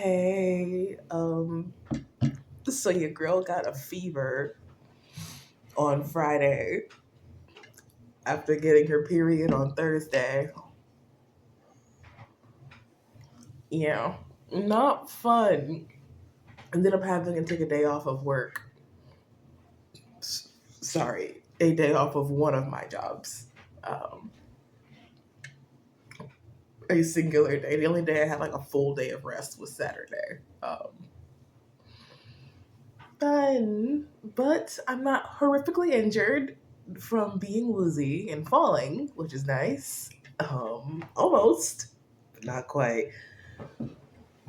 Hey, so your girl got a fever on Friday after getting her period on Thursday. Yeah, not fun. Ended up having to take a day off of work. Sorry, a day off of one of my jobs. Um, a singular day. The only day I had like a full day of rest was Saturday. Fun, but I'm not horrifically injured from being woozy and falling, which is nice. Almost, but not quite.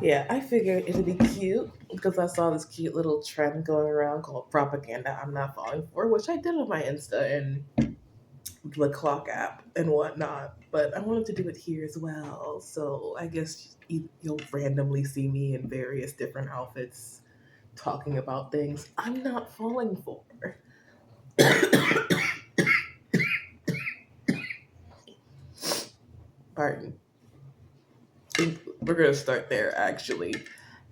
Yeah, I figured it'd be cute because I saw this cute little trend going around called propaganda I'm not falling for, which I did on my Insta and the clock app and whatnot. But I wanted to do it here as well, so I guess you'll randomly see me in various different outfits talking about things I'm not falling for. Pardon. We're gonna start there actually.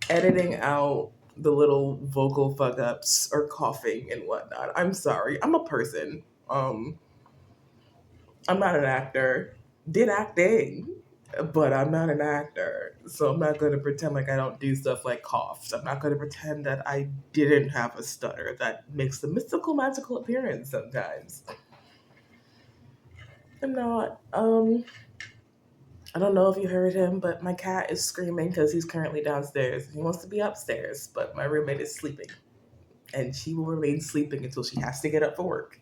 Editing out the little vocal fuck ups or coughing and whatnot. I'm sorry. I'm a person. I'm not an actor. Did acting, but I'm not an actor. So I'm not gonna pretend like I don't do stuff like coughs. I'm not gonna pretend that I didn't have a stutter that makes a mystical magical appearance sometimes. I'm not. I don't know if you heard him, but my cat is screaming because he's currently downstairs. He wants to be upstairs, but my roommate is sleeping, and she will remain sleeping until she has to get up for work,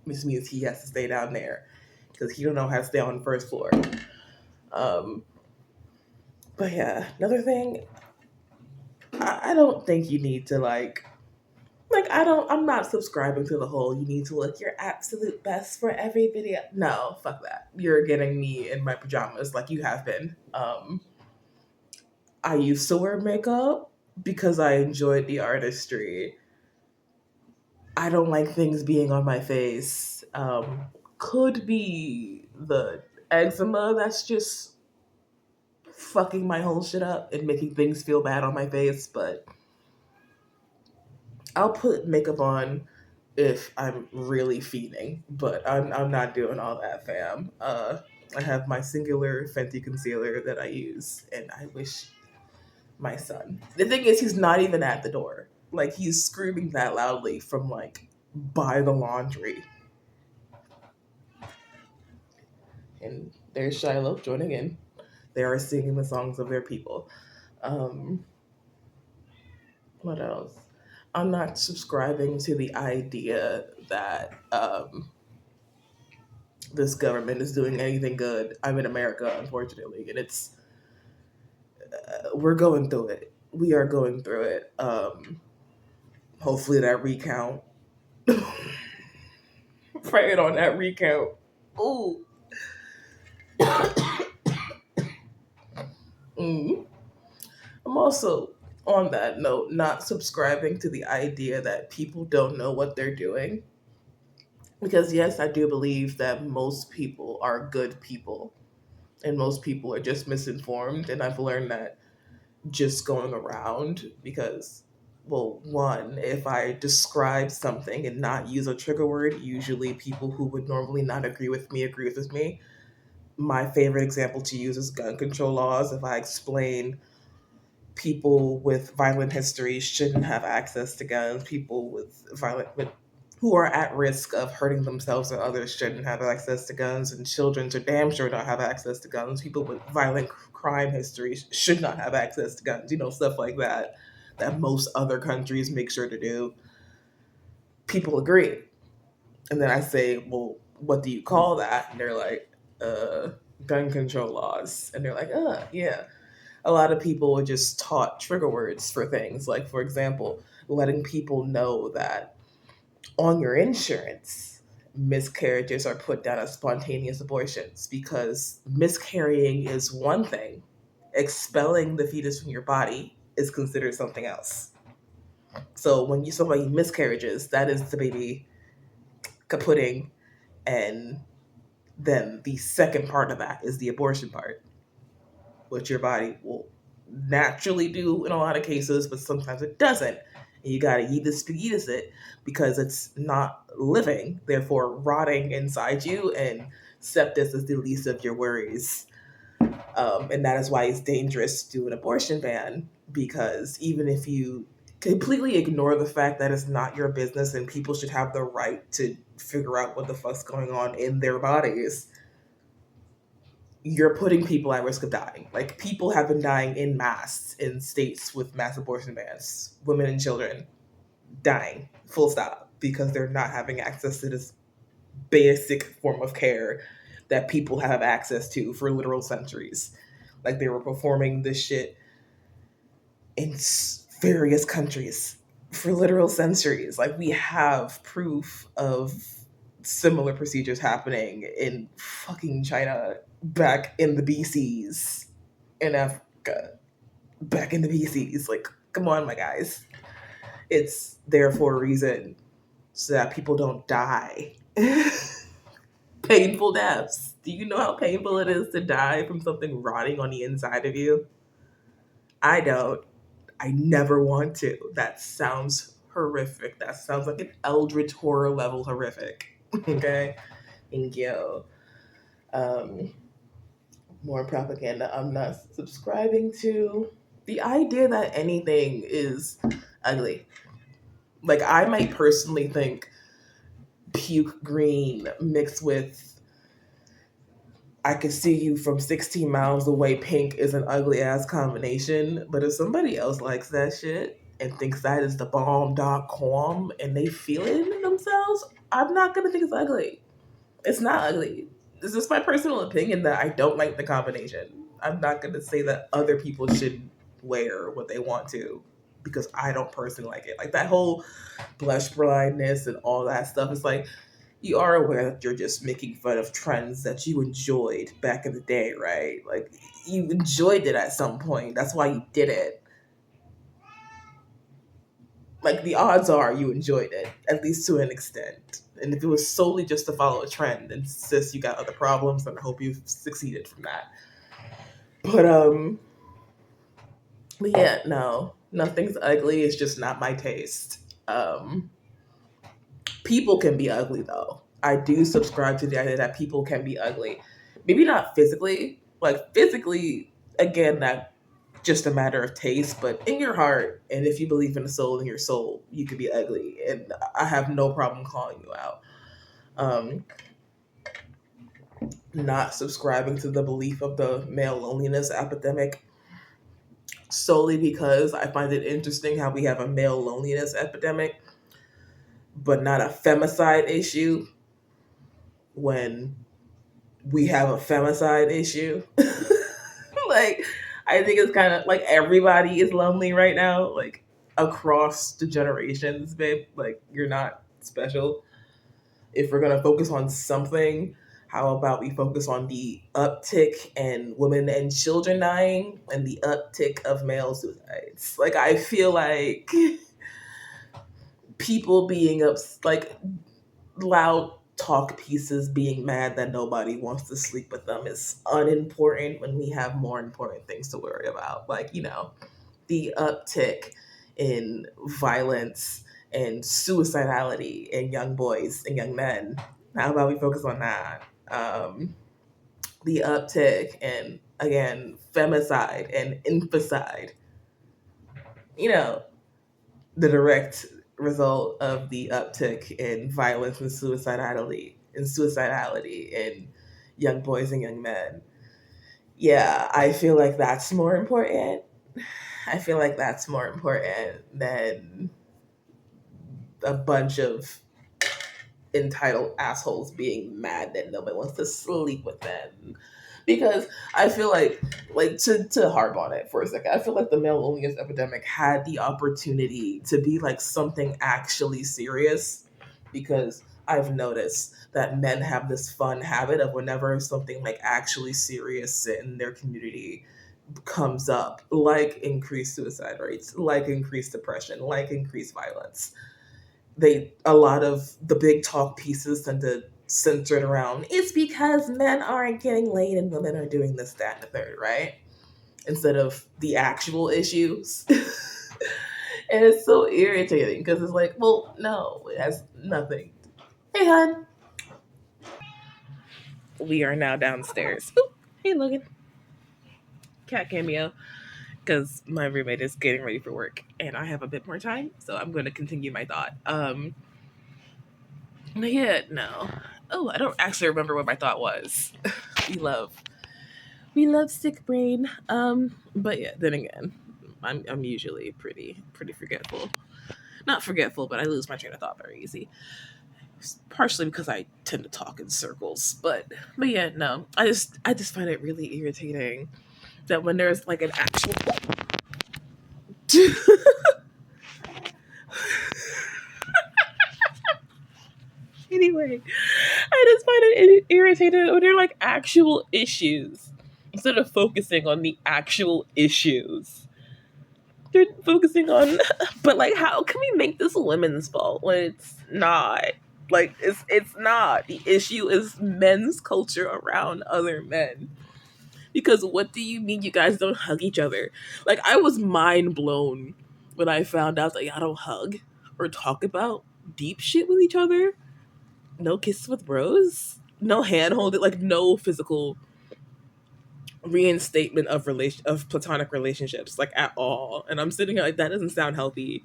which means he has to stay down there because he don't know how to stay on the first floor. Um, but yeah, another thing, I don't think you need to I'm not subscribing to the whole you need to look your absolute best for every video. No, fuck that. You're getting me in my pajamas like you have been. I used to wear makeup because I enjoyed the artistry. I don't like things being on my face. Could be the eczema that's just fucking my whole shit up and making things feel bad on my face, but I'll put makeup on if I'm really fiending, but I'm not doing all that, fam. I have my singular Fenty concealer that I use, and I wish my son. The thing is, he's not even at the door. Like he's screaming that loudly from like by the laundry. And there's Shiloh joining in. They are singing the songs of their people. Um, what else? I'm not subscribing to the idea that this government is doing anything good. I'm in America, unfortunately, and we're going through it. We are going through it. Hopefully that recount. Praying on that recount. Ooh. Mm. I'm also, on that note, not subscribing to the idea that people don't know what they're doing. Because, yes, I do believe that most people are good people and most people are just misinformed. And I've learned that just going around because, well, one, if I describe something and not use a trigger word, usually people who would normally not agree with me. My favorite example to use is gun control laws. If I explain people with violent histories shouldn't have access to guns. People with who are at risk of hurting themselves or others shouldn't have access to guns, and children should damn sure not have access to guns. People with violent crime histories should not have access to guns. Stuff like that that most other countries make sure to do. People agree, and then I say, "Well, what do you call that?" And they're like, "Gun control laws," and they're like, yeah." A lot of people are just taught trigger words for things. Like, for example, letting people know that on your insurance, miscarriages are put down as spontaneous abortions because miscarrying is one thing, expelling the fetus from your body is considered something else. So when somebody miscarriages, that is the baby kaputting, and then the second part of that is the abortion part, which your body will naturally do in a lot of cases, but sometimes it doesn't. And you gotta eat this to eat it because it's not living, therefore rotting inside you, and sepsis is the least of your worries. And that is why it's dangerous to do an abortion ban, because even if you completely ignore the fact that it's not your business and people should have the right to figure out what the fuck's going on in their bodies, you're putting people at risk of dying. Like, people have been dying in mass in states with mass abortion bans, women and children dying, full stop, because they're not having access to this basic form of care that people have access to for literal centuries. Like, they were performing this shit in various countries for literal centuries. Like, we have proof of similar procedures happening in fucking China back in the BCs, in Africa back in the BCs. Like, come on, my guys. It's there for a reason, so that people don't die. Painful deaths. Do you know how painful it is to die from something rotting on the inside of you? I don't. I never want to. That sounds horrific. That sounds like an eldritch horror level horrific. Okay? Thank you. Um, More propaganda I'm not subscribing to. The idea that anything is ugly. Like, I might personally think puke green mixed with I could see you from 16 miles away pink is an ugly ass combination. But if somebody else likes that shit and thinks that is the bomb.com and they feel it in themselves, I'm not gonna think it's ugly. It's not ugly. It's just my personal opinion that I don't like the combination. I'm not gonna say that other people should wear what they want to because I don't personally like it. Like, that whole blush blindness and all that stuff is like, you are aware that you're just making fun of trends that you enjoyed back in the day, right? Like, you enjoyed it at some point. That's why you did it. Like, the odds are you enjoyed it, at least to an extent. And if it was solely just to follow a trend, then sis, you got other problems, and I hope you've succeeded from that. But but yeah, no, nothing's ugly. It's just not my taste. People can be ugly though. I do subscribe to the idea that people can be ugly. Maybe not physically. Like, physically, again, that just a matter of taste, but in your heart, and if you believe in the soul in your soul, you could be ugly. And I have no problem calling you out. Um, Not subscribing to the belief of the male loneliness epidemic solely because I find it interesting how we have a male loneliness epidemic, but not a femicide issue when we have a femicide issue. Like, I think it's kind of like everybody is lonely right now, like across the generations, babe. Like, you're not special. If we're gonna focus on something, how about we focus on the uptick in women and children dying and the uptick of male suicides? Like, I feel like people being like loud talk pieces being mad that nobody wants to sleep with them is unimportant when we have more important things to worry about. Like, the uptick in violence and suicidality in young boys and young men. How about we focus on that? The uptick in, again, femicide and infanticide. You know, the direct result of the uptick in violence and suicidality in young boys and young men. Yeah, I feel like that's more important. I feel like that's more important than a bunch of entitled assholes being mad that nobody wants to sleep with them. Because I feel like to harp on it for a second, I feel like the male loneliness epidemic had the opportunity to be like something actually serious. Because I've noticed that men have this fun habit of whenever something like actually serious in their community comes up, like increased suicide rates, like increased depression, like increased violence, a lot of the big talk pieces tend to center it around it's because men aren't getting laid and women are doing this, that, and the third, right? instead of the actual issues. And it's so irritating because it's like, well, no, it has nothing. Hey, hon. We are now downstairs. Ooh, hey, Logan. Cat cameo. Because my roommate is getting ready for work and I have a bit more time, so I'm going to continue my thought. Yeah, no. Oh, I don't actually remember what my thought was. we love, we love sick brain. But yeah, then again, I'm usually pretty forgetful. Not forgetful, but I lose my train of thought very easy. Partially because I tend to talk in circles, but yeah, no. I just find it really irritating that when there's like an actual anyway, I just find it irritating when they're like actual issues instead of focusing on the actual issues. They're focusing on, but like, how can we make this women's fault when it's not? Like, it's not. The issue is men's culture around other men. Because what do you mean you guys don't hug each other? Like, I was mind blown when I found out that y'all don't hug or talk about deep shit with each other. No kisses with bros, no hand holding, like no physical reinstatement of platonic relationships, like at all. And I'm sitting here like that doesn't sound healthy.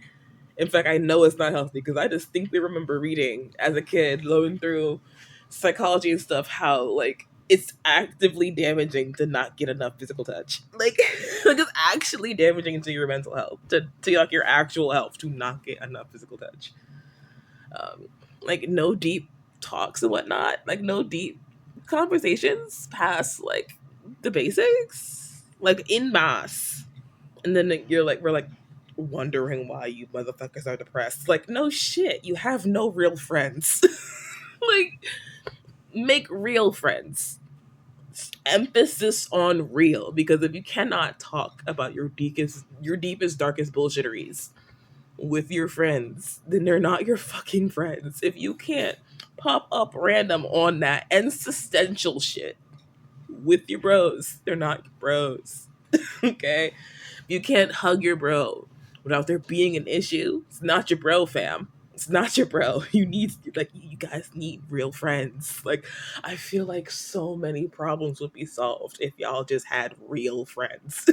In fact, I know it's not healthy because I distinctly remember reading as a kid, going through psychology and stuff, how like it's actively damaging to not get enough physical touch. Like, like it's actually damaging to your mental health, to like your actual health to not get enough physical touch. um, like no deep talks and whatnot, like no deep conversations past like the basics, like in mass, and then you're like we're like wondering why you motherfuckers are depressed. Like no shit, you have no real friends. Like make real friends. Emphasis on real, because if you cannot talk about your deepest darkest bullshitteries with your friends, then they're not your fucking friends. If you can't pop up random on that existential shit with your bros, they're not your bros. Okay? You can't hug your bro without there being an issue. It's not your bro, fam. It's not your bro. You need, like, you guys need real friends. Like, I feel like so many problems would be solved if y'all just had real friends.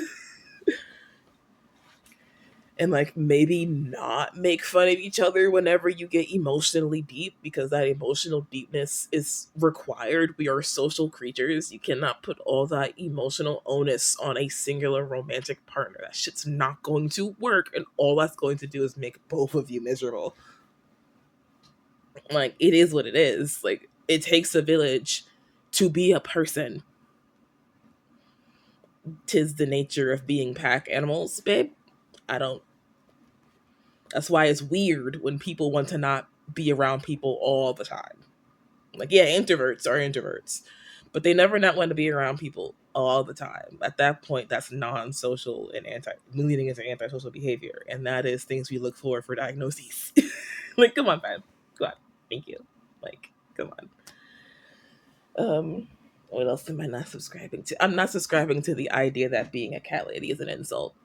And like maybe not make fun of each other whenever you get emotionally deep, because that emotional deepness is required. We are social creatures. You cannot put all that emotional onus on a singular romantic partner. That shit's not going to work, and all that's going to do is make both of you miserable. Like it is what it is. Like it takes a village to be a person. Tis the nature of being pack animals, babe. I don't That's why it's weird when people want to not be around people all the time. Like, yeah, introverts are introverts, but they never not want to be around people all the time. At that point, that's non-social and leading into antisocial behavior, and that is things we look for diagnoses. Like, come on, man, come on, thank you. Like, come on. What else am I not subscribing to? I'm not subscribing to the idea that being a cat lady is an insult.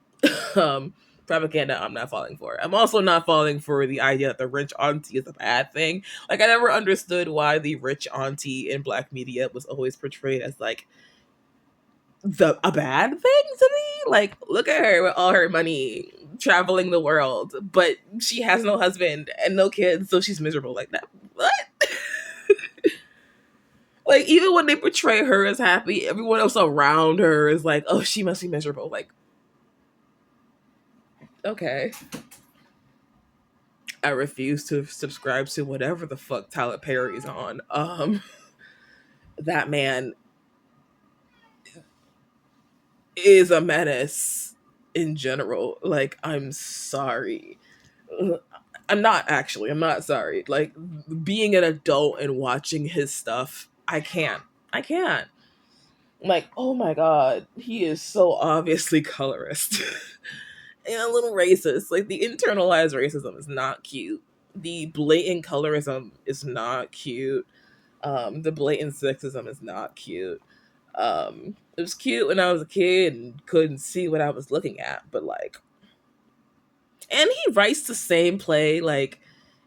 um, Propaganda I'm not falling for. I'm also not falling for the idea that the rich auntie is a bad thing. Like I never understood why the rich auntie in black media was always portrayed as like a bad thing to me. Like look at her with all her money traveling the world, but she has no husband and no kids, so she's miserable like that. What? Like even when they portray her as happy, everyone else around her is like, "Oh, she must be miserable." Like, okay, I refuse to subscribe to whatever the fuck Tyler Perry's on. That man is a menace in general. Like, I'm sorry. I'm not actually. I'm not sorry. Like, being an adult and watching his stuff, I can't. I can't. Like, oh my god, he is so obviously colorist. And a little racist. Like the internalized racism is not cute. The blatant colorism is not cute. The blatant sexism is not cute. It was cute when I was a kid and couldn't see what I was looking at, but like, and he writes the same play like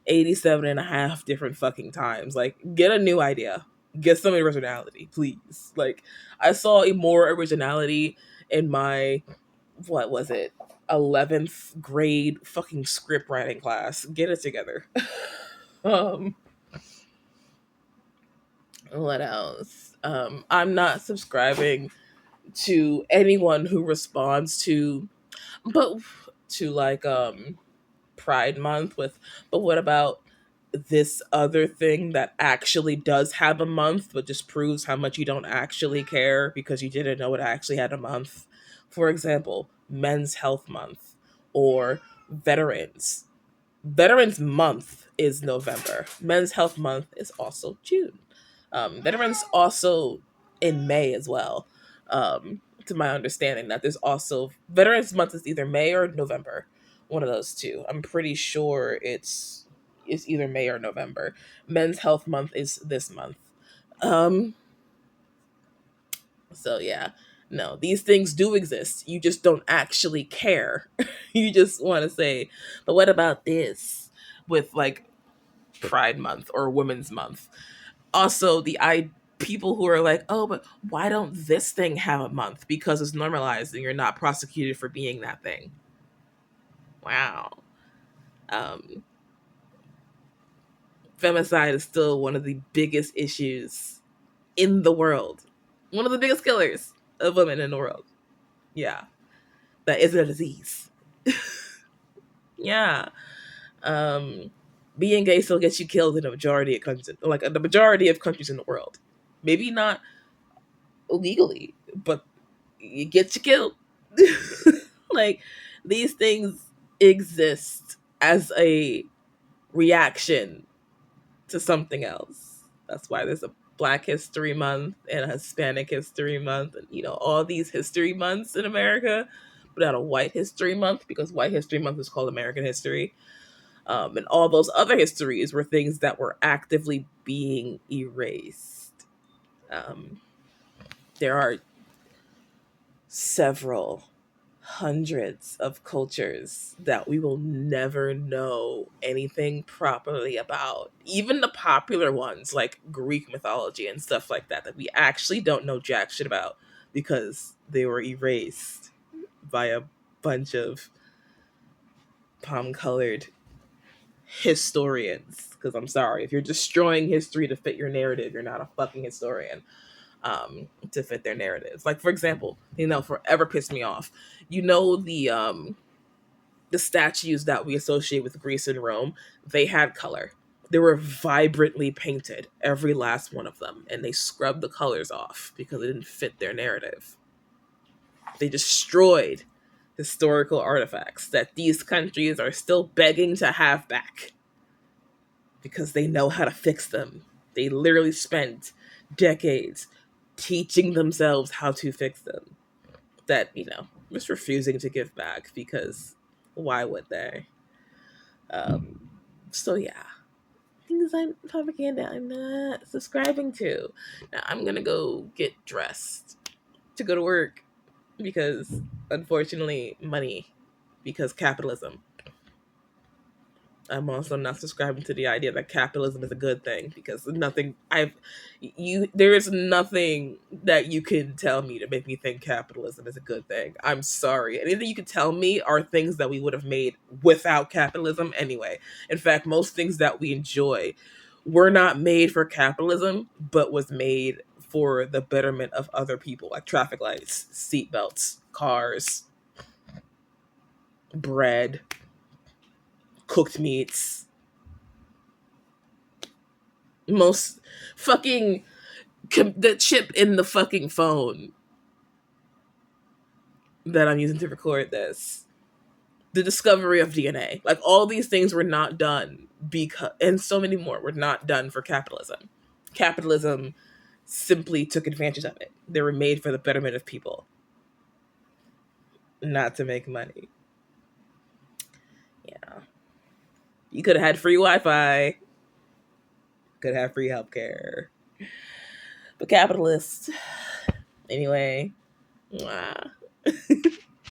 87 and a half different fucking times. Like, get a new idea. Get some originality, please. Like, I saw a more originality in my, what was it, 11th grade fucking script writing class. Get it together. um, what else? I'm not subscribing to anyone who responds to, but to like, Pride Month with, but what about this other thing that actually does have a month, but just proves how much you don't actually care because you didn't know it actually had a month? For example, Men's Health Month or Veterans. Veterans Month is November. Men's Health Month is also June. Veterans also in May as well. To my understanding, that there's also Veterans Month is either May or November, one of those two. I'm pretty sure it's either May or November. Men's Health Month is this month. Um, so yeah, no, these things do exist. You just don't actually care. You just want to say, but what about this with like Pride Month or Women's Month? Also, the I people who are like, oh, but why don't this thing have a month? Because it's normalized and you're not prosecuted for being that thing. Wow. Um, Femicide is still one of the biggest issues in the world. One of the biggest killers of women in the world. Yeah. That isn't a disease. Yeah. Um, Being gay still gets you killed in a majority of countries, like the majority of countries in the world. Maybe not illegally, but it gets you killed. Like, these things exist as a reaction to something else. That's why there's a Black History Month and a Hispanic History Month, and all these history months in America, but not a White History Month because White History Month is called American History. And all those other histories were things that were actively being erased. Um, there are several hundreds of cultures that we will never know anything properly about. Even the popular ones like Greek mythology and stuff like that, that we actually don't know jack shit about because they were erased by a bunch of palm colored historians. Because I'm sorry, if you're destroying history to fit your narrative, you're not a fucking historian. To fit their narratives. Like, for example, forever pissed me off. The statues that we associate with Greece and Rome, they had color. They were vibrantly painted, every last one of them, and they scrubbed the colors off because it didn't fit their narrative. They destroyed historical artifacts that these countries are still begging to have back because they know how to fix them. They literally spent decades teaching themselves how to fix them that, just refusing to give back because why would they? Um, so yeah, things I'm propaganda I'm not subscribing to. Now I'm gonna go get dressed to go to work because unfortunately money, because capitalism. I'm also not subscribing to the idea that capitalism is a good thing because there is nothing that you can tell me to make me think capitalism is a good thing. I'm sorry. Anything you can tell me are things that we would have made without capitalism anyway. In fact, most things that we enjoy were not made for capitalism, but was made for the betterment of other people, like traffic lights, seatbelts, cars, bread, cooked meats, most fucking the chip in the fucking phone that I'm using to record this, the discovery of DNA, like all these things were not done because, and so many more were not done for capitalism. Capitalism simply took advantage of it. They were made for the betterment of people, not to make money. Yeah, you could have had free Wi-Fi, could have free healthcare, but capitalists, Anyway, mwah.